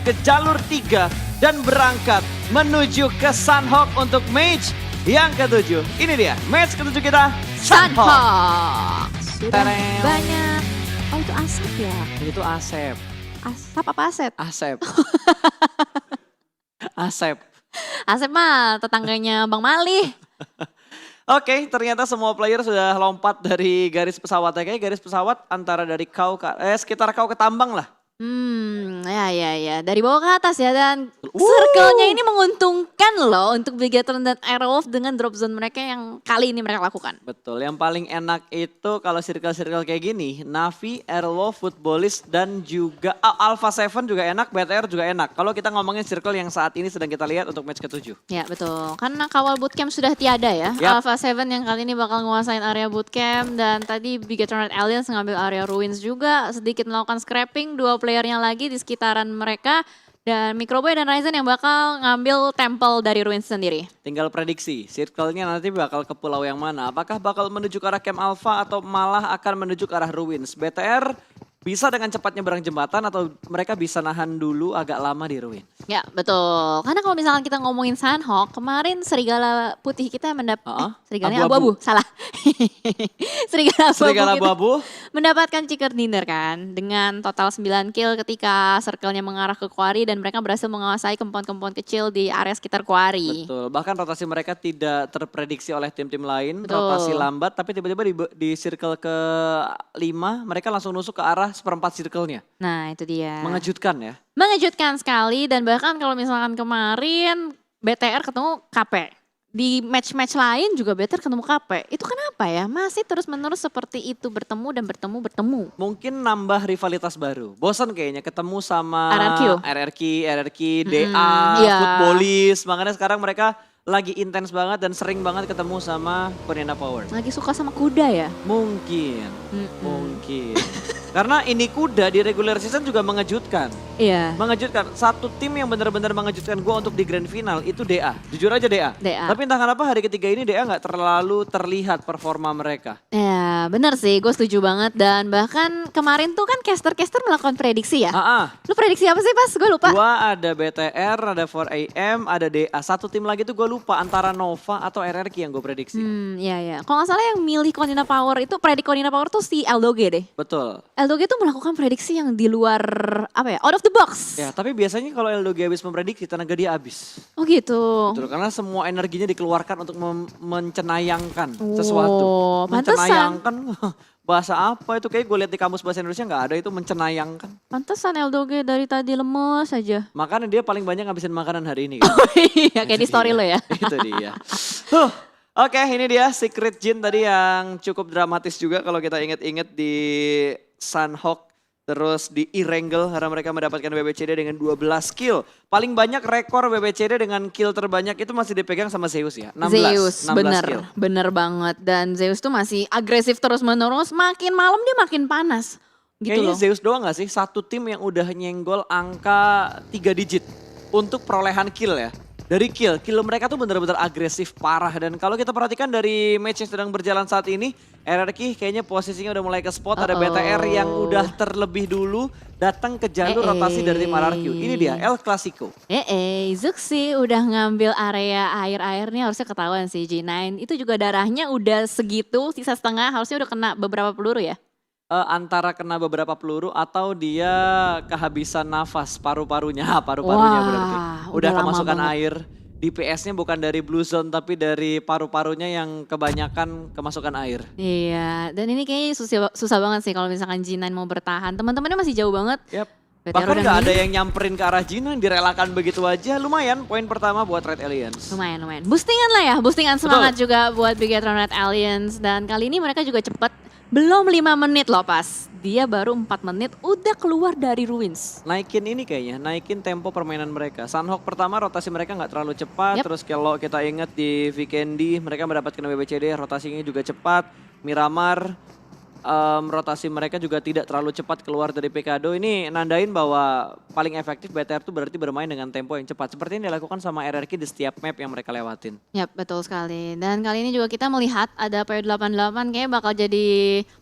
menuju ke jalur 3 dan berangkat menuju ke Sunhawk untuk match yang ke-7. Ini dia match ke-7 kita, Sunhawk. Sunhawk. Sudah Tereng. banyak. Oh itu Asep ya? Itu Asep. Asap apa Asep? Asep. Asep. Asep mah tetangganya Bang Malih. Oke, ternyata semua player sudah lompat dari garis pesawat. Kayaknya garis pesawat antara dari kau ke, sekitar kau ke tambang lah. Ya. Dari bawah ke atas ya. Dan circle-nya ini menguntungkan loh untuk Bigetron dan Aerowolf dengan drop zone mereka yang kali ini mereka lakukan. Betul, yang paling enak itu kalau circle-circle kayak gini, Navi, Aerowolf, Footballist, dan juga Alpha 7 juga enak, BTR juga enak. Kalau kita ngomongin circle yang saat ini sedang kita lihat untuk match ke-7. Ya betul, karena kawal bootcamp sudah tiada ya. Yap. Alpha 7 yang kali ini bakal nguasain area bootcamp dan tadi Bigetron Red Alliance ngambil area ruins juga, sedikit melakukan scrapping, dua playernya lagi di sekitaran mereka. Dan Microboy dan Ryzen yang bakal ngambil temple dari ruins sendiri. Tinggal prediksi, circle-nya nanti bakal ke pulau yang mana. Apakah bakal menuju ke arah Camp Alpha atau malah akan menuju ke arah ruins. BTR bisa dengan cepat nyebrang jembatan atau mereka bisa nahan dulu agak lama di ruins. Ya betul, karena kalau misalkan kita ngomongin Sunhawk, kemarin serigala putih kita serigalanya abu-abu, salah. Serigala Serigala abu-abu abu-abu. mendapatkan chicken dinner kan, dengan total 9 kill ketika circle-nya mengarah ke quarry dan mereka berhasil menguasai compound-compound kecil di area sekitar quarry. Betul, bahkan rotasi mereka tidak terprediksi oleh tim-tim lain. Betul. Rotasi lambat, tapi tiba-tiba di circle ke-5 mereka langsung nusuk ke arah seperempat circle-nya. Nah itu dia. Mengejutkan ya. Mengejutkan sekali dan bahkan kalau misalkan kemarin BTR ketemu KP. Di match-match lain juga BTR ketemu KP. Itu kenapa ya? Masih terus-menerus seperti itu bertemu dan bertemu. Mungkin nambah rivalitas baru. Bosan kayaknya ketemu sama RRQ, DA, iya. Footballist. Makanya sekarang mereka lagi intens banget dan sering banget ketemu sama Purina Power. Lagi suka sama kuda ya? Mungkin. Karena ini kuda di regular season juga mengejutkan. Iya. Mengejutkan. Satu tim yang benar-benar mengejutkan gue untuk di grand final itu DA. Jujur aja DA. DA. Tapi entah kenapa hari ketiga ini DA nggak terlalu terlihat performa mereka. Ya benar sih, gue setuju banget. Dan bahkan kemarin tuh kan caster-caster melakukan prediksi ya. Lu prediksi apa sih pas? Gue lupa. Gua ada BTR, ada 4AM, ada DA. Satu tim lagi tuh gue lupa antara Nova atau RRQ yang gue prediksi. Iya. Kalau nggak salah yang milih Konina Power itu, predik Konina Power tuh si Eldoge deh. Betul. Eldoge tuh melakukan prediksi yang di luar, out of the box. Ya, tapi biasanya kalau Eldoge habis memprediksi, tenaga dia habis. Oh gitu. Betul, karena semua energinya dikeluarkan untuk mencenayangkan sesuatu. Pantesan. Mencenayangkan, bahasa apa itu? Kayak gue lihat di kamus bahasa Indonesia nggak ada itu mencenayangkan. Pantesan Eldoge dari tadi lemes aja. Makanya dia paling banyak ngabisin makanan hari ini. Kan? Oh iya, kayak di story lo ya. Itu dia. Oke, ini dia Secret Jin tadi yang cukup dramatis juga kalau kita inget-inget di Sunhawk. Terus di Erangel karena mereka mendapatkan BBCD dengan 12 kill. Paling banyak rekor BBCD dengan kill terbanyak itu masih dipegang sama Zeus ya. 16 kill. Bener banget. Dan Zeus tuh masih agresif terus menerus. Makin malam dia makin panas. Gitu Kayaknya loh. Zeus doang gak sih? Satu tim yang udah nyenggol angka 3 digit untuk perolehan kill ya. Dari kill mereka tuh bener-bener agresif parah. Dan kalau kita perhatikan dari match yang sedang berjalan saat ini, RRQ kayaknya posisinya udah mulai ke spot. Ada BTR yang udah terlebih dulu datang ke jalur rotasi dari tim RRQ. Ini dia El Clasico. Zuxi udah ngambil area air-airnya, harusnya ketahuan sih G9. Itu juga darahnya udah segitu, sisa setengah, harusnya udah kena beberapa peluru ya. Antara kena beberapa peluru atau dia kehabisan nafas paru-parunya berarti. Udah kemasukan air. DPS-nya bukan dari blue zone tapi dari paru-parunya yang kebanyakan kemasukan air. Iya, dan ini kayaknya susah banget sih kalau misalkan G9 mau bertahan. Teman-temannya masih jauh banget. Yap. Bahkan gak ada yang nyamperin ke arah Jin, direlakan begitu aja. Lumayan poin pertama buat Red Alliance. Lumayan. Boostingan lah ya, boostingan semangat juga buat Bigetron Red Alliance. Dan kali ini mereka juga cepet. Belum 5 menit loh pas. Dia baru 4 menit udah keluar dari ruins. Naikin ini kayaknya, naikin tempo permainan mereka. Sunhawk pertama rotasi mereka nggak terlalu cepat. Terus kalau kita ingat di Vikendi mereka mendapatkan BBCD, rotasinya juga cepat. Miramar rotasi mereka juga tidak terlalu cepat keluar dari Pekado. Ini nandain bahwa paling efektif BTR tuh berarti bermain dengan tempo yang cepat. Seperti yang dilakukan sama RRQ di setiap map yang mereka lewatin. Yap, betul sekali. Dan kali ini juga kita melihat ada PW88 kayaknya bakal jadi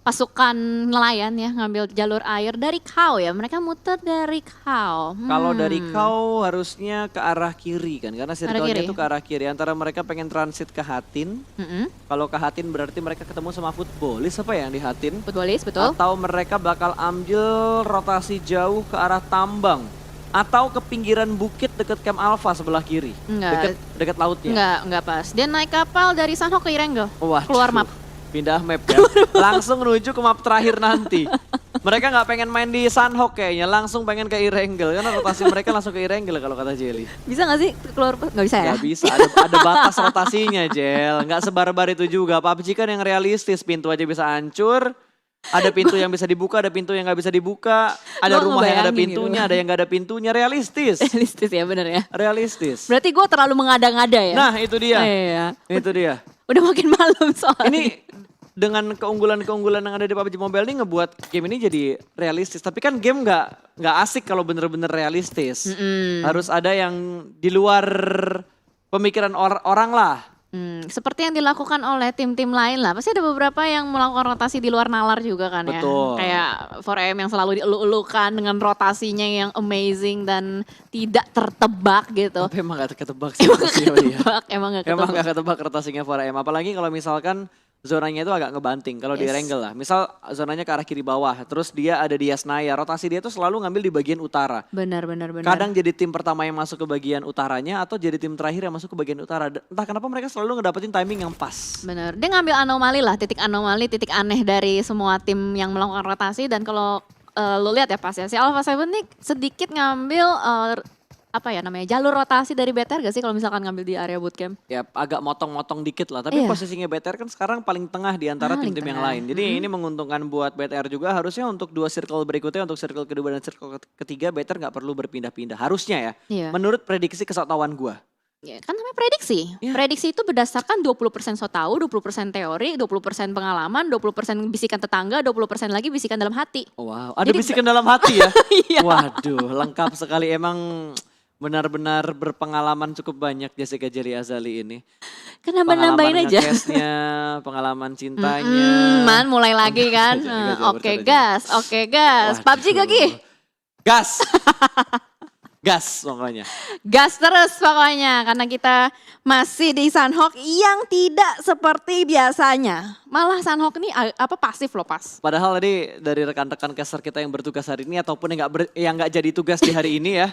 pasukan nelayan ya, ngambil jalur air dari Kau ya. Mereka muter dari Kau. Kalau dari Kau harusnya ke arah kiri kan, karena circle-nya kiri. itu ke arah kiri. Antara mereka pengen transit ke Hatin. Mm-mm. Kalau ke Hatin berarti mereka ketemu sama Footballis apa ya yang di Hatin. Futbolis, betul. Atau mereka bakal ambil rotasi jauh ke arah tambang. Atau ke pinggiran bukit deket Camp Alpha sebelah kiri. Enggak. Deket lautnya. Enggak pas. Dia naik kapal dari Sanhok ke Erangel. Waduh, Keluar map. Pindah map ya. Langsung menuju ke map terakhir nanti. Mereka nggak pengen main di Sanhok kayaknya, langsung pengen ke Erangel. Karena rotasi mereka langsung ke Erangel kalau kata Jelly. Bisa gak sih keluar? Nggak bisa ya? Gak bisa, ada batas rotasinya Jel. Nggak sebar-bar itu juga. PUBG kan yang realistis, pintu aja bisa hancur. Ada pintu yang bisa dibuka, ada pintu yang nggak bisa dibuka. Ada Lo rumah yang ada ngebayangin pintunya, gitu. ada yang nggak ada pintunya. Realistis. Realistis ya, bener ya. Realistis. Berarti gue terlalu mengada-ngada ya? Nah itu dia. Iya. Itu dia. Udah makin malam soalnya. Ini dengan keunggulan-keunggulan yang ada di PUBG Mobile ini ngebuat game ini jadi realistis. Tapi kan game nggak asik kalau bener-bener realistis. Harus ada yang di luar pemikiran orang lah. Seperti yang dilakukan oleh tim-tim lain lah. Pasti ada beberapa yang melakukan rotasi di luar nalar juga kan ya. Betul. Kayak 4AM yang selalu dielu-elukan dengan rotasinya yang amazing dan tidak tertebak gitu. Tapi emang gak ketebak sih. Emang Emang gak Emang ketebak. gak ketebak rotasinya 4AM. Apalagi kalau misalkan zonanya itu agak ngebanting. Kalau di Yes. Erangel lah. Misal zonanya ke arah kiri bawah. Terus dia ada di Yasnaya. Rotasi dia tuh selalu ngambil di bagian utara. Benar. Kadang jadi tim pertama yang masuk ke bagian utaranya. Atau jadi tim terakhir yang masuk ke bagian utara. Entah kenapa mereka selalu ngedapetin timing yang pas. Bener, dia ngambil anomali lah, titik anomali, titik aneh dari semua tim yang melakukan rotasi. Dan kalau lo lihat ya pas ya, si Alpha 7 nih sedikit ngambil apa ya namanya, jalur rotasi dari BTR gak sih kalau misalkan ngambil di area bootcamp? Ya agak motong-motong dikit lah. Tapi Iya. posisinya BTR kan sekarang paling tengah di antara Paling tim-tim yang tengah. lain. Jadi ini menguntungkan buat BTR juga. Harusnya untuk dua circle berikutnya, untuk circle kedua dan circle ketiga, BTR nggak perlu berpindah-pindah. Harusnya ya. Iya. Menurut prediksi kesotauan gua. Ya, kan namanya prediksi. Iya. Prediksi itu berdasarkan 20% so tahu, 20% teori, 20% pengalaman, 20% bisikan tetangga, 20% lagi bisikan dalam hati. Wow, ada Jadi bisikan dalam hati ya. Iya. Waduh, lengkap sekali. Emang benar-benar berpengalaman cukup banyak Jessica Jerry Azali ini. Kan nambah-nambahin aja. Ngecast-nya, pengalaman cintanya. Man mulai lagi kan. Jangan, Oke bercanda, gas. PUBG Gagi. Gas. Gas pokoknya. Gas terus pokoknya karena kita masih di Sanhok yang tidak seperti biasanya. Malah Sanhok ini pasif loh pas. Padahal tadi dari rekan-rekan caster kita yang bertugas hari ini ataupun yang nggak jadi tugas di hari ini ya.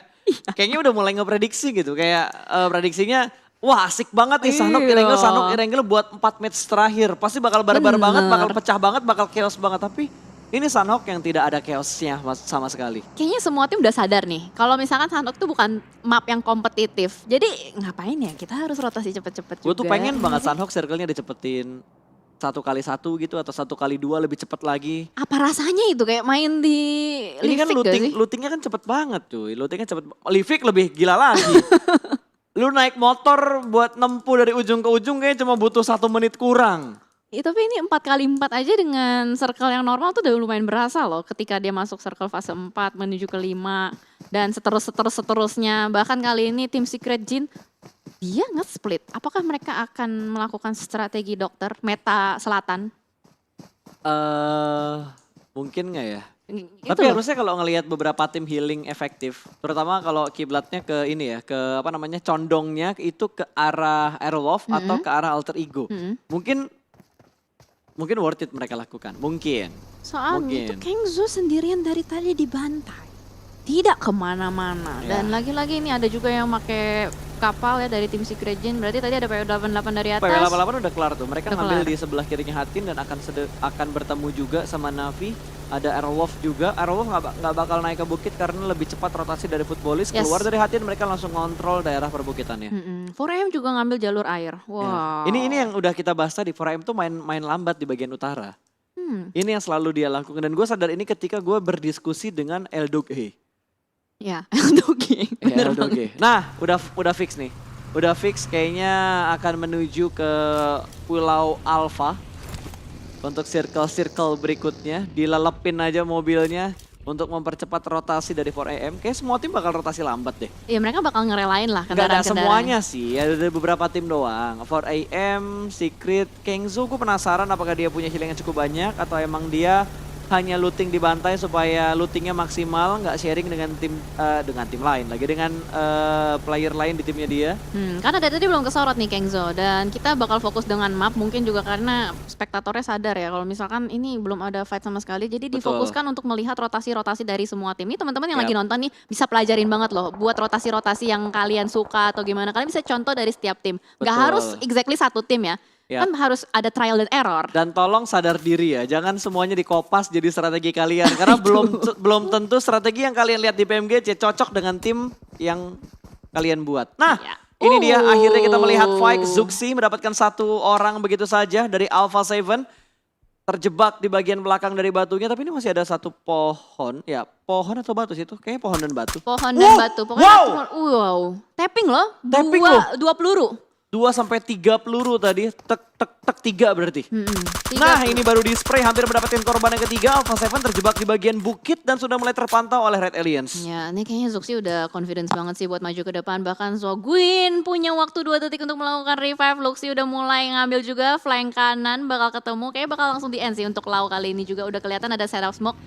Kayaknya udah mulai ngeprediksi gitu. Kayak prediksinya wah asik banget nih Sanhok Erangel buat 4 match terakhir. Pasti bakal barbar banget, bakal pecah banget, bakal chaos banget. Tapi ini Sanhok yang tidak ada chaosnya sama sekali. Kayaknya semua tim udah sadar nih. Kalau misalkan Sanhok tuh bukan map yang kompetitif. Jadi ngapain ya kita harus rotasi cepet-cepet juga. Gue tuh pengen banget Sanhok circle-nya dicepetin 1x1 gitu atau 1x2 lebih cepet lagi. Apa rasanya itu kayak main di Ini kan Livik gak sih? lootingnya kan cepet banget cuy. Lootingnya cepet. Livik lebih gila lagi. Lu naik motor buat nempuh dari ujung ke ujung kayaknya cuma butuh 1 menit kurang. Ya, tapi ini 4x4 aja dengan circle yang normal tuh udah lumayan berasa loh. Ketika dia masuk circle fase 4 menuju ke 5 dan seterusnya. Bahkan kali ini tim Secret Jin dia nge-split. Apakah mereka akan melakukan strategi dokter meta selatan? Mungkin nggak ya? Gitu Tapi loh. harusnya kalau ngelihat beberapa tim healing efektif, terutama kalau kiblatnya ke ini ya, ke apa namanya condongnya itu ke arah Aerolove atau ke arah Alter Ego. Mungkin worth it mereka lakukan, mungkin. Soalnya itu Mungkin. Kengzo sendirian dari tadi dibantai. Tidak kemana-mana. Ya. Dan lagi-lagi ini ada juga yang pakai kapal ya dari tim Secret Jin. Berarti tadi ada PW88 dari atas. PW88 udah kelar tuh, mereka Udah ngambil kelar. di sebelah kirinya Hatin dan akan bertemu juga sama Navi. Ada Aerolove juga, Aerolove nggak bakal naik ke bukit karena lebih cepat rotasi dari Footballis. Yes. Keluar dari Hatin mereka langsung kontrol daerah perbukitannya. 4AM juga ngambil jalur air. Ya. Wow. Ini yang udah kita bahas tadi, 4AM tuh main lambat di bagian utara. Ini yang selalu dia lakukan dan gue sadar ini ketika gue berdiskusi dengan Eldoge. Ya, Eldoge. Bener Eldoge. Nah, udah fix nih. Udah fix kayaknya akan menuju ke Pulau Alpha. untuk circle-circle berikutnya. Dilelepin aja mobilnya untuk mempercepat rotasi dari 4AM. Kayak semua tim bakal rotasi lambat deh. Ya mereka bakal ngerelain lah Nggak ada kendaraan-kendaraan. semuanya sih, ada beberapa tim doang. 4AM, Secret, Kengzo, gue penasaran apakah dia punya healing yang cukup banyak atau emang dia hanya looting di bantai supaya lootingnya maksimal, nggak sharing dengan tim lain lagi, dengan player lain di timnya dia. Karena dari tadi belum kesorot nih Kengzo dan kita bakal fokus dengan map mungkin juga karena spektatornya sadar ya kalau misalkan ini belum ada fight sama sekali jadi Betul. difokuskan untuk melihat rotasi-rotasi dari semua tim. Ini teman-teman yang Yap. lagi nonton nih bisa pelajarin banget loh buat rotasi-rotasi yang kalian suka atau gimana. Kalian bisa contoh dari setiap tim. Nggak Betul. harus exactly satu tim ya. Yap. Kan harus ada trial dan error. Dan tolong sadar diri ya, jangan semuanya dikopas jadi strategi kalian. Karena belum tentu strategi yang kalian lihat di PMGC cocok dengan tim yang kalian buat. Nah, Ya. ini dia akhirnya kita melihat fight Zuxi mendapatkan satu orang begitu saja dari Alpha 7. Terjebak di bagian belakang dari batunya, tapi ini masih ada satu pohon. Ya, pohon atau batu sih itu? Kayaknya pohon dan batu. Pohon dan batu. Pokoknya Wow! wow. Tapping loh. Tapping dua, loh. 2 peluru. 2 sampai 3 peluru tadi, tek 3 berarti. Tiga Nah, peluru. ini baru di spray, hampir mendapatkan korban yang ketiga. Alpha 7 terjebak di bagian bukit dan sudah mulai terpantau oleh Red Aliens. Ya, ini kayaknya Zuxi udah confidence banget sih buat maju ke depan. Bahkan Soguin punya waktu 2 detik untuk melakukan revive. Luxi udah mulai ngambil juga flank kanan, bakal ketemu. Kayaknya bakal langsung di end sih untuk Lau kali ini juga udah kelihatan ada setup smoke.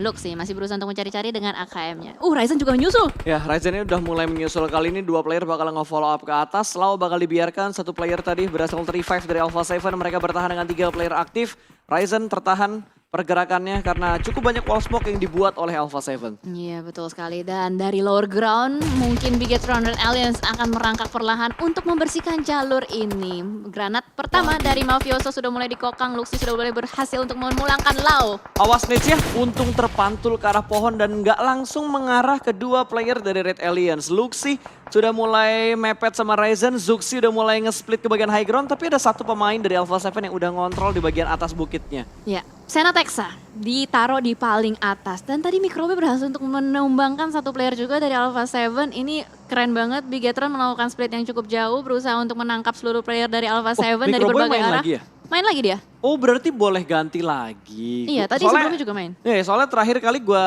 Luxi masih berusaha untuk mencari-cari dengan AKM-nya. Ryzen juga menyusul. Ya, Ryzen ini udah mulai menyusul kali ini. 2 player bakal nge-follow up ke atas. Lau bakal dibiarkan. 1 player tadi berhasil revive dari Alpha 7. Mereka bertahan dengan 3 player aktif. Ryzen tertahan pergerakannya karena cukup banyak wall smoke yang dibuat oleh Alpha 7. Iya betul sekali dan dari lower ground mungkin Bigetron dan Aliens akan merangkak perlahan untuk membersihkan jalur ini. Granat pertama dari Mafioso sudah mulai dikokang, Luxi sudah mulai berhasil untuk memulangkan Lau. Awas Nets ya, untung terpantul ke arah pohon dan nggak langsung mengarah ke 2 player dari Red Aliens. Luxi sudah mulai mepet sama Ryzen, Zuxi udah mulai nge-split ke bagian high ground, tapi ada satu pemain dari Alpha 7 yang udah ngontrol di bagian atas bukitnya. Ya, Sena Texa ditaruh di paling atas dan tadi Microbe berhasil untuk menumbangkan 1 player juga dari Alpha 7. Ini keren banget, Bigetron melakukan split yang cukup jauh, berusaha untuk menangkap seluruh player dari Alpha 7 dari Microboy berbagai main arah. lagi ya? Main lagi dia. Oh berarti boleh ganti lagi. Iya, tadi Soalnya- sebelumnya juga main. Ya, soalnya terakhir kali gua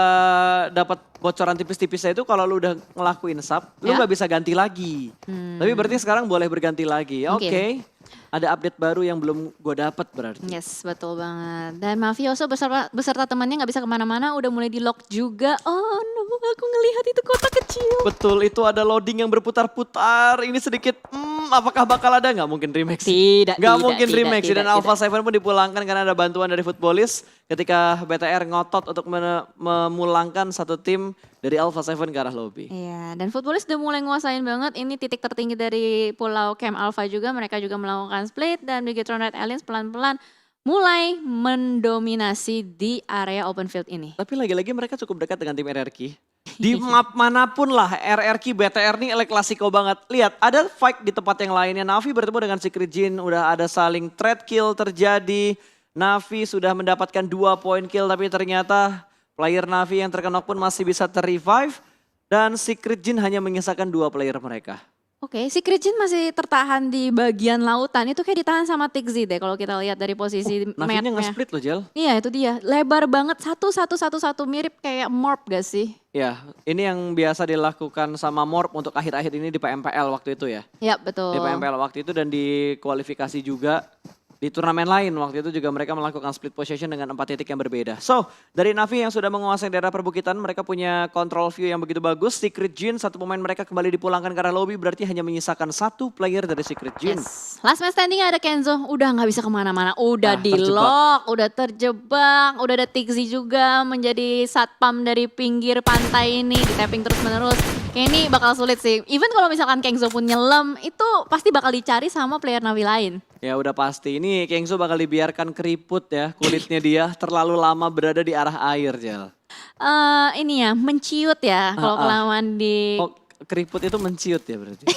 dapat bocoran tipis-tipisnya itu kalau lu udah ngelakuin sub, lu Ya. nggak bisa ganti lagi. Tapi berarti sekarang boleh berganti lagi. Mungkin. Oke. Ada update baru yang belum gue dapat berarti. Yes, betul banget. Dan Mafioso beserta temannya nggak bisa kemana-mana, udah mulai di lock juga. Oh no, aku ngelihat itu kota kecil. Betul, itu ada loading yang berputar-putar. Ini sedikit, apakah bakal ada? Nggak mungkin remix. Tidak, Nggak tidak, mungkin tidak, remix. tidak, Dan Alpha 7 pun dipulangkan karena ada bantuan dari Footballis. Ketika BTR ngotot untuk memulangkan satu tim dari Alpha 7 ke arah lobby. Iya, dan Footballis udah mulai nguasain banget. Ini titik tertinggi dari Pulau Camp Alpha juga. Mereka juga melakukan split dan Bigetron Red Aliens pelan-pelan mulai mendominasi di area open field ini. Tapi lagi-lagi mereka cukup dekat dengan tim RRQ. Di map manapun lah, RRQ, BTR nih El Clasico banget. Lihat, ada fight di tempat yang lainnya. Navi bertemu dengan Secret Jin, udah ada saling threat kill terjadi. Navi sudah mendapatkan 2 poin kill, tapi ternyata player Navi yang terkena pun masih bisa ter-revive. Dan Secret Jin hanya menyisakan 2 player mereka. Oke, si Jin masih tertahan di bagian lautan. Itu kayak ditahan sama Tixi deh kalau kita lihat dari posisi Navinya map-nya. nge-split loh, Jel. Iya itu dia, lebar banget, satu mirip kayak Morp gak sih? Ya, ini yang biasa dilakukan sama Morp untuk akhir-akhir ini di PMPL waktu itu ya. Ya betul. Di PMPL waktu itu dan di kualifikasi juga. Di turnamen lain waktu itu juga mereka melakukan split possession dengan 4 titik yang berbeda. So, dari Navi yang sudah menguasai daerah perbukitan, mereka punya control view yang begitu bagus. Secret Jin, satu pemain mereka kembali dipulangkan ke arah lobby, berarti hanya menyisakan 1 player dari Secret Jin. Yes. Last man standing ada Kenzo, udah nggak bisa kemana-mana, udah di terjebak. lock, udah terjebak, udah ada Tixi juga menjadi satpam dari pinggir pantai ini, di tapping terus menerus. Kayak ini bakal sulit sih. Even kalau misalkan Kenzo pun nyelam, itu pasti bakal dicari sama player Navi lain. Ya udah pasti, ini Kengzo bakal dibiarkan keriput ya, kulitnya dia terlalu lama berada di arah air, Jel. Ini ya, menciut ya kalau kelamaan di... Oh, keriput itu menciut ya berarti?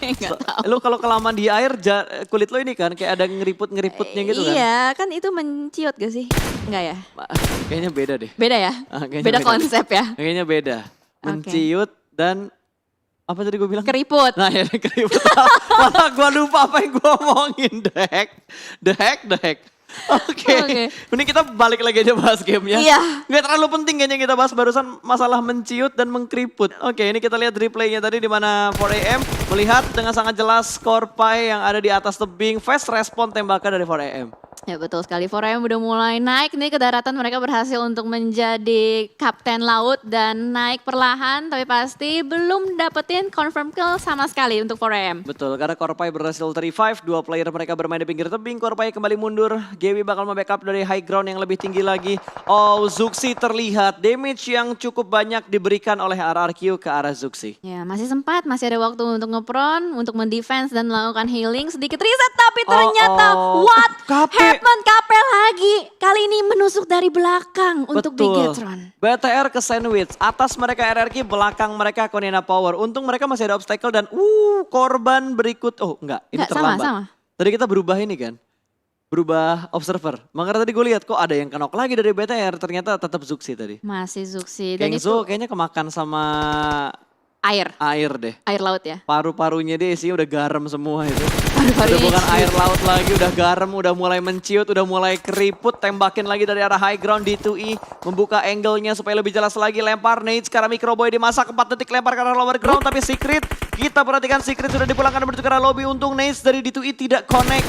Nggak tahu. Lu kalau kelamaan di air, kulit lo ini kan kayak ada ngeriput-ngeriputnya gitu kan? Iya, kan itu menciut gak sih? Enggak ya? Kayaknya beda deh. Beda ya? Kayaknya Beda konsep ya? Kayaknya beda. Menciut dan apa tadi gue bilang? Keriput. Nah ya keriput. Malah gue lupa apa yang gue omongin. The heck. Oke, Oke. mending kita balik lagi aja bahas gamenya. Iya. Nggak terlalu penting kayaknya kita bahas barusan masalah menciut dan mengkeriput. Oke, ini kita lihat replaynya tadi di mana 4AM melihat dengan sangat jelas skor Pai yang ada di atas tebing. Fast respon tembakan dari 4AM. Ya betul sekali, 4AM udah mulai naik nih ke daratan, mereka berhasil untuk menjadi kapten laut dan naik perlahan, tapi pasti belum dapetin confirm kill sama sekali untuk 4AM. Betul, karena Korpai berhasil revive, dua player mereka bermain di pinggir tebing, Korpai kembali mundur, Gewi bakal membackup dari high ground yang lebih tinggi lagi. Oh, Zuxi terlihat, damage yang cukup banyak diberikan oleh RRQ ke arah Zuxi. Ya masih sempat, masih ada waktu untuk ngepron, untuk mendefense dan melakukan healing, sedikit reset, tapi ternyata what happened, KP lagi. Kali ini menusuk dari belakang untuk Bigetron. BTR ke sandwich, atas mereka RRQ, belakang mereka Konina Power. Untung mereka masih ada obstacle dan korban berikut, oh enggak, ini Enggak, terlambat. sama. Tadi kita berubah ini kan, berubah observer. Makanya tadi gue lihat kok ada yang kenok lagi dari BTR, ternyata tetap Zuxi tadi. Masih Zuxi dan Kengzo itu kayaknya kemakan sama air deh. air laut ya. Paru-parunya dia isinya udah garam semua itu. Paru-parunya Udah bukan ciut. air laut lagi, udah garam, udah mulai menciut, udah mulai keriput. Tembakin lagi dari arah high ground D2E. Membuka angle-nya supaya lebih jelas lagi. Lempar nades karena Microboy dimasak 4 detik lempar ke arah lower ground. Tapi Secret, kita perhatikan Secret sudah dipulangkan menuju ke arah lobby. Untung nades dari D2E tidak connect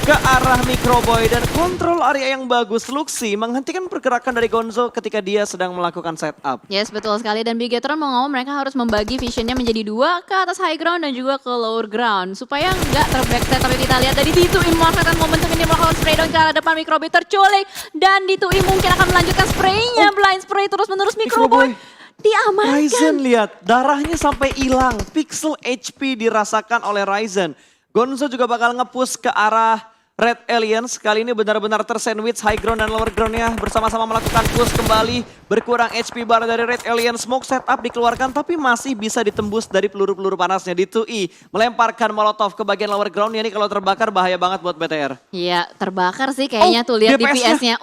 ke arah Microboy. Dan kontrol area yang bagus. Luxi menghentikan pergerakan dari Gonzo ketika dia sedang melakukan setup. Yes, betul sekali. Dan Bigetron mau ngomong mereka harus membagi visionnya menjadi dua ke atas high ground dan juga ke lower ground. Supaya nggak terbackstep. Tapi kita lihat dari D2E memanfaatkan momentum ini melakukan spray down ke arah depan Microboy terculik. Dan D2E mungkin akan melanjutkan spraynya. Blind spray terus-menerus Microboy. Diamankan. Ryzen lihat, darahnya sampai hilang. Pixel HP dirasakan oleh Ryzen. Gonzo juga bakal nge-push ke arah Red Aliens. Kali ini benar-benar tersandwich high ground dan lower groundnya. Bersama-sama melakukan push kembali. Berkurang HP bar dari Red Alien. Smoke setup dikeluarkan tapi masih bisa ditembus dari peluru-peluru panasnya. D2E melemparkan molotov ke bagian lower ground. Ini kalau terbakar bahaya banget buat BTR. Iya, terbakar sih kayaknya tuh lihat DPS-nya. DPS-nya.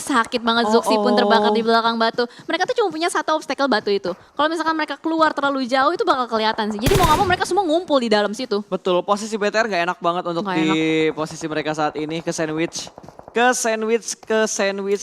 Sakit banget Zuxi pun terbakar di belakang batu. Mereka tuh cuma punya satu obstacle batu itu. Kalau misalkan mereka keluar terlalu jauh itu bakal kelihatan sih. Jadi mau nggak mau mereka semua ngumpul di dalam situ. Betul, posisi BTR gak enak banget untuk Nggak di posisi mereka saat ini. Ke sandwich,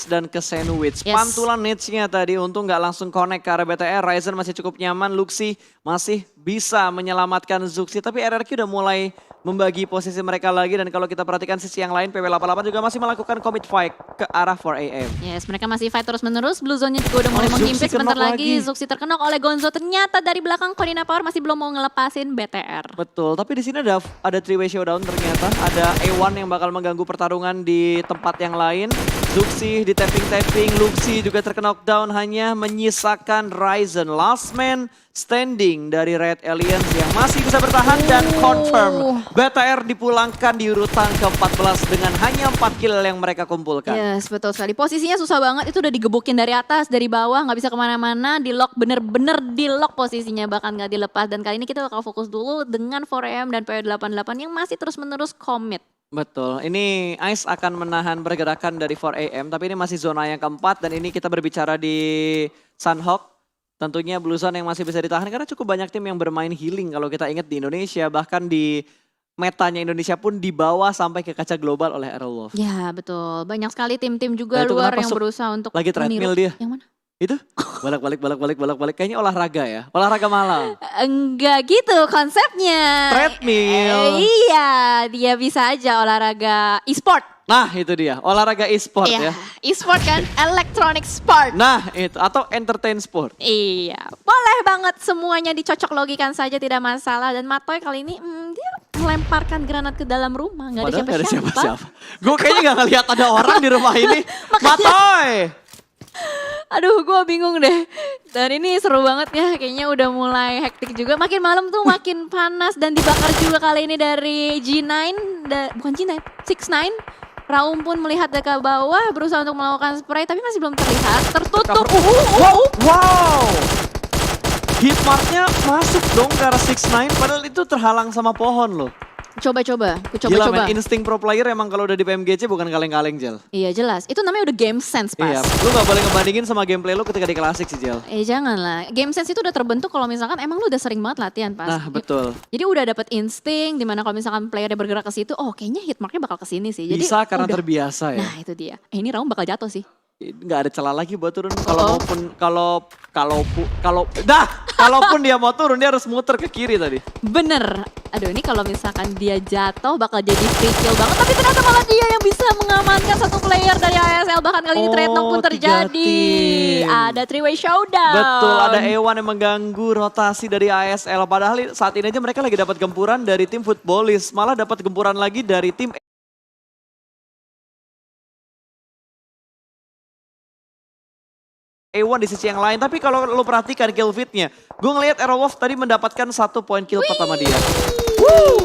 dan ke sandwich. Yes. Pantulan nades-nya tadi untung gak langsung connect ke arah BTR. Ryzen masih cukup nyaman, Luxi masih bisa menyelamatkan Zuxi. Tapi RRQ udah mulai membagi posisi mereka lagi. Dan kalau kita perhatikan sisi yang lain, PW88 juga masih melakukan commit fight ke arah 4AM. Yes, mereka masih fight terus-menerus. Blue zone-nya juga udah mulai Zuxi menghimpit sebentar kenok lagi. lagi. Zuxi terkenok oleh Gonzo. Ternyata dari belakang Konina Power masih belum mau ngelepasin BTR. Betul, tapi di sini ada three-way showdown ternyata. Ada A1 yang bakal mengganggu pertarungan di tempat yang lain. Zuxi di tapping-tapping, Luxi juga terknockdown, hanya menyisakan Ryzen. Last man standing dari Red Aliens yang masih bisa bertahan dan confirm. BTR dipulangkan di urutan ke-14 dengan hanya 4 kill yang mereka kumpulkan. Yes, betul sekali. Posisinya susah banget. Itu udah digebukin dari atas, dari bawah. Nggak bisa kemana-mana. Di lock, bener-bener di lock posisinya. Bahkan nggak dilepas. Dan kali ini kita bakal fokus dulu dengan 4AM dan PW88 yang masih terus-menerus commit. Betul, ini Ice akan menahan pergerakan dari 4AM, tapi ini masih zona yang keempat dan ini kita berbicara di Sunhawk. Tentunya Blue Zone yang masih bisa ditahan karena cukup banyak tim yang bermain healing kalau kita ingat di Indonesia. Bahkan di metanya Indonesia pun dibawa sampai ke kaca global oleh Aerolove. Ya betul, banyak sekali tim-tim juga Nah, itu luar kenapa yang berusaha untuk lagi treadmill meniru. dia? Yang mana? Itu bolak-balik. Kayaknya olahraga ya, olahraga malam. Enggak gitu konsepnya. Treadmill. Iya, dia bisa aja olahraga e-sport. Nah itu dia, olahraga e-sport ya. E-sport kan, electronic sport. Nah itu, atau entertain sport. Iya, boleh banget semuanya dicocok logikan saja tidak masalah. Dan Matoy kali ini dia melemparkan granat ke dalam rumah, nggak ada Padahal nggak ada siapa-siapa. siapa-siapa. Gue kayaknya nggak ngeliat ada orang di rumah ini. Matoy! Aduh, gue bingung deh. Dan ini seru banget ya, kayaknya udah mulai hektik juga. Makin malam tuh makin panas dan dibakar juga kali ini dari G9, bukan G9, 6ix9ine. Raum pun melihat ke bawah, berusaha untuk melakukan spray, tapi masih belum terlihat. Tertutup. Wow! Hitmarknya masuk dong ke arah 6ix9ine, padahal itu terhalang sama pohon loh. Coba-coba, ku Gila coba-coba. men, insting pro player emang kalau udah di PMGC bukan kaleng-kaleng Jel. Iya jelas, itu namanya udah game sense pas. Iya, lu gak boleh ngebandingin sama gameplay lu ketika di klasik sih Jel. Jangan lah, game sense itu udah terbentuk kalau misalkan emang lu udah sering banget latihan pas. Nah betul. Jadi udah dapet insting dimana kalau misalkan playernya bergerak ke situ, oh kayaknya hitmarknya bakal ke sini sih. Jadi Bisa karena udah. terbiasa ya. Nah itu dia. Ini Raum bakal jatuh sih. Nggak ada celah lagi buat turun. Kalaupun dia mau turun dia harus muter ke kiri tadi. Bener. Aduh ini kalau misalkan dia jatuh bakal jadi free kill banget. Tapi ternyata malah dia yang bisa mengamankan satu player dari ASL. Bahkan kali ini trade knock pun 3 terjadi. tim. Ada three-way showdown. Betul, ada Ewan yang mengganggu rotasi dari ASL. Padahal saat ini aja mereka lagi dapat gempuran dari tim Footballis. Malah dapat gempuran lagi dari tim Ewan di sisi yang lain. Tapi kalau lo perhatikan kill feed-nya, gue ngelihat Aerowolf tadi mendapatkan 1 poin kill pertama dia.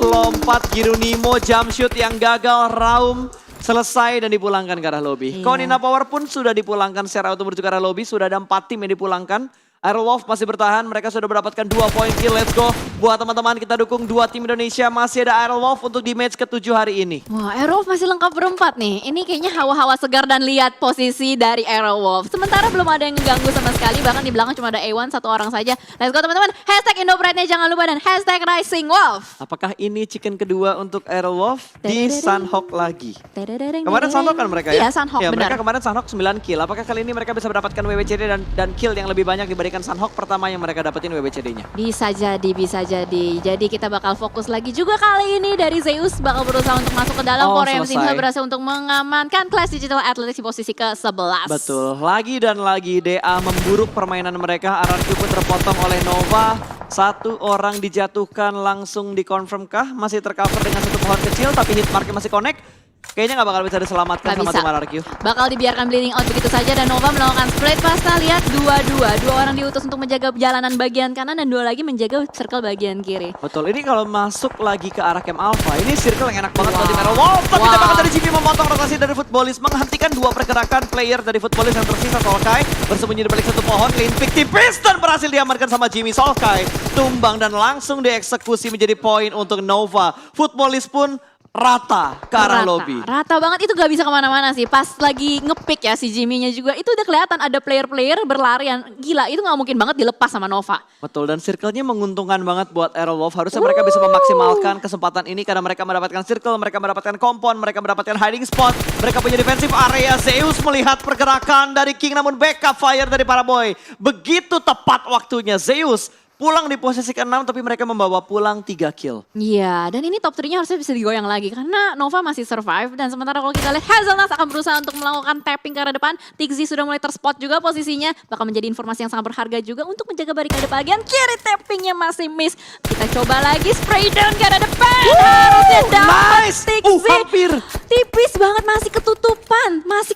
Lompat Girunimo, jump shoot yang gagal, Raum selesai dan dipulangkan ke arah lobby. Iya. Konina Power pun sudah dipulangkan secara auto menuju ke arah lobby. Sudah ada 4 tim yang dipulangkan. Aerowolf masih bertahan, mereka sudah mendapatkan 2 poin kill, let's go. Buat teman-teman kita dukung 2 tim Indonesia, masih ada Aerowolf untuk di match ke-7 hari ini. Wah, Aerowolf masih lengkap berempat nih. Ini kayaknya hawa-hawa segar dan lihat posisi dari Aerowolf. Sementara belum ada yang ngeganggu sama sekali, bahkan di belakang cuma ada A1 satu orang saja. Let's go teman-teman, hashtag IndoPride-nya jangan lupa dan hashtag Rising Wolf. Apakah ini chicken kedua untuk Aerowolf di Sunhawk lagi? Kemarin Kemarin Sunhawk kan mereka ya? Iya, Sunhawk Ya, benar. mereka kemarin Sunhawk 9 kill. Apakah kali ini mereka bisa mendapatkan WWCD dan kill yang lebih banyak dibandingkan Sunhawk pertama yang mereka dapetin WWCD-nya? Bisa jadi, bisa jadi. Jadi kita bakal fokus lagi juga kali ini dari Zeus bakal berusaha untuk masuk ke dalam. Korea MC selesai. berhasil untuk mengamankan Clash Digital Athletics di posisi ke-11. Betul, lagi dan lagi DA memburuk permainan mereka. RRQ pun terpotong oleh Nova. 1 orang dijatuhkan langsung dikonfirm kah? Masih tercover dengan 1 pohon kecil tapi hitmarknya masih connect. Kayaknya nggak bakal bisa diselamatkan Nggak sama bisa. tim RRQ. Bakal dibiarkan bleeding out begitu saja dan Nova melakukan split pasta. Lihat 2-2. 2 orang diutus untuk menjaga jalanan bagian kanan dan 2 lagi menjaga circle bagian kiri. Betul, ini kalau masuk lagi ke arah camp Alpha, ini circle yang enak banget buat tim Wow. Aerowolf. Tapi Wow. tembakan dari GP memotong rotasi dari Footballis, menghentikan 2 pergerakan player dari Footballis yang tersisa. Solkai bersembunyi di balik 1 pohon, clean pick tipis dan berhasil diamankan sama Jimmy. Solkai tumbang dan langsung dieksekusi menjadi poin untuk Nova. Footballis pun rata ke arah lobby. Rata banget, itu gak bisa kemana-mana sih. Pas lagi ngepick ya si Jimmy-nya juga, itu udah kelihatan ada player-player berlarian. Gila, itu gak mungkin banget dilepas sama Nova. Betul, dan circle-nya menguntungkan banget buat Aerowolf. Harusnya mereka bisa memaksimalkan kesempatan ini karena mereka mendapatkan circle, mereka mendapatkan kompon, mereka mendapatkan hiding spot, mereka punya defensive area. Zeus melihat pergerakan dari King namun backup fire dari para boy. Begitu tepat waktunya Zeus pulang di posisi ke-6 tapi mereka membawa pulang 3 kill. Iya, dan ini top 3-nya harusnya bisa digoyang lagi karena Nova masih survive dan sementara kalau kita lihat Hazelnuts akan berusaha untuk melakukan tapping ke arah depan. Tixi sudah mulai terspot juga posisinya, bakal menjadi informasi yang sangat berharga juga untuk menjaga barikade bagian kiri. Tappingnya masih miss. Kita coba lagi spray down ke arah depan. Harusnya dapat Nice! Tixi. Hampir! Tipis banget, masih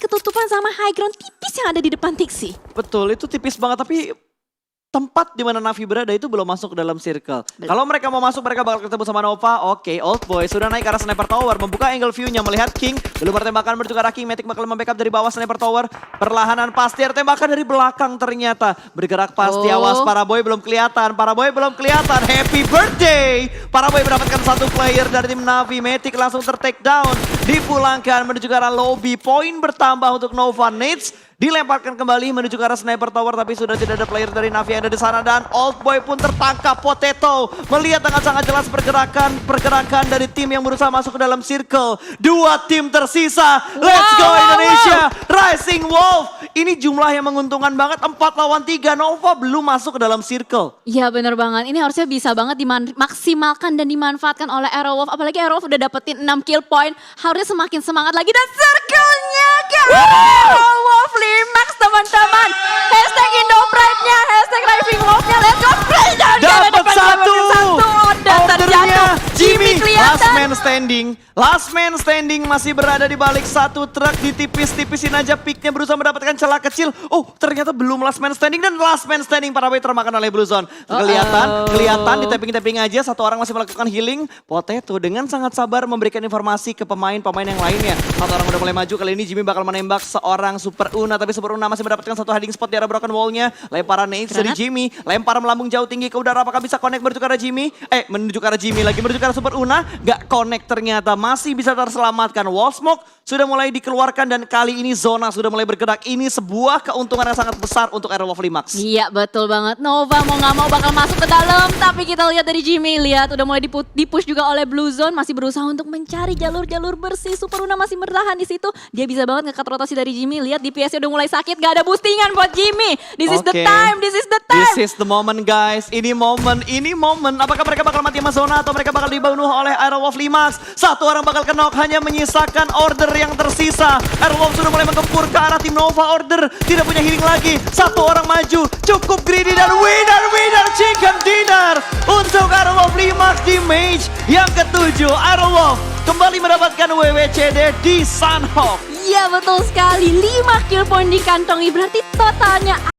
ketutupan sama high ground tipis yang ada di depan Tixi. Betul, itu tipis banget tapi tempat di mana Navi berada itu belum masuk ke dalam circle. Kalau mereka mau masuk, mereka bakal ketemu sama Nova. Oke, Old Boy sudah naik ke arah Sniper Tower, membuka angle view-nya, melihat King. Belum bertembakan menuju ke arah King, Matic bakal membackup dari bawah Sniper Tower. Perlahanan pasti ada tembakan dari belakang ternyata. Bergerak pasti, awas para boy belum kelihatan. Happy birthday! Para boy mendapatkan 1 player dari tim Navi. Matic langsung ter-take down. Dipulangkan menuju ke arah lobby. Poin bertambah untuk Nova. Nades dilemparkan kembali menuju ke arah Sniper Tower tapi sudah tidak ada player dari Navi yang ada di sana dan Old Boy pun tertangkap. Potato melihat dengan sangat jelas pergerakan dari tim yang berusaha masuk ke dalam circle. 2 tim tersisa. Let's go Indonesia. Rising Wolf. Ini jumlah yang menguntungkan banget. 4 lawan 3. Nova belum masuk ke dalam circle. Iya bener banget, ini harusnya bisa banget dimaksimalkan dan dimanfaatkan oleh Aerowolf. Apalagi Aerowolf udah dapetin 6 kill point, harusnya semakin semangat lagi. Dan circle-nya ke Aerowolf 5 teman-teman. Hashtag IndoPride-nya, hashtag Rising Wolf-nya, let's go play down. Dapat 1. Udah terjatuh, Jimmy last kelihatan. man standing. Last man standing masih berada di balik satu truk. Ditipis-tipisin aja picknya berusaha mendapatkan celah kecil. Oh ternyata belum last man standing dan last man standing para way termakan oleh Blue Zone. Kelihatan di tapping-tapping aja satu orang masih melakukan healing. Potato dengan sangat sabar memberikan informasi ke pemain-pemain yang lainnya. Satu orang udah mulai maju, kali ini Jimmy bakal menembak seorang Super Una. Tapi Super Una masih mendapatkan satu hiding spot di arah broken wall-nya. Lemparan nades dari Jimmy, lempar melambung jauh tinggi ke udara. Apakah bisa connect menuju ke arah Jimmy? Menuju ke arah Jimmy lagi, menuju ke arah Super Una. Gak connect ternyata, masih bisa terselamatkan. Wall smoke sudah mulai dikeluarkan dan kali ini zona sudah mulai bergerak. Ini sebuah keuntungan yang sangat besar untuk Aerolov Limax. Iya betul banget, Nova mau gak mau bakal masuk ke dalam. Tapi kita lihat dari Jimmy, lihat udah mulai dipush juga oleh Blue Zone. Masih berusaha untuk mencari jalur-jalur bersih. Super Una masih bertahan di situ. Dia bisa banget ngekat rotasi dari Jimmy. Lihat DPS-nya udah mulai sakit, gak ada boostingan buat Jimmy. This is the time, this is the time. This is the moment guys, ini momen. Apakah mereka bakal mati sama zona atau mereka bakal dibunuh oleh Aerolov Limax? Satu orang bakal kenok, hanya menyisakan order yang tersisa. Aerolov sudah mulai menggempur ke arah tim Nova. Order tidak punya healing lagi. Satu orang maju, cukup greedy dan winner chicken dinner untuk Aerolov Limax di match yang ketujuh. Aerolov kembali mendapatkan WWCD di Sunhawk. Iya betul sekali, 5 kill point dikantongi berarti totalnya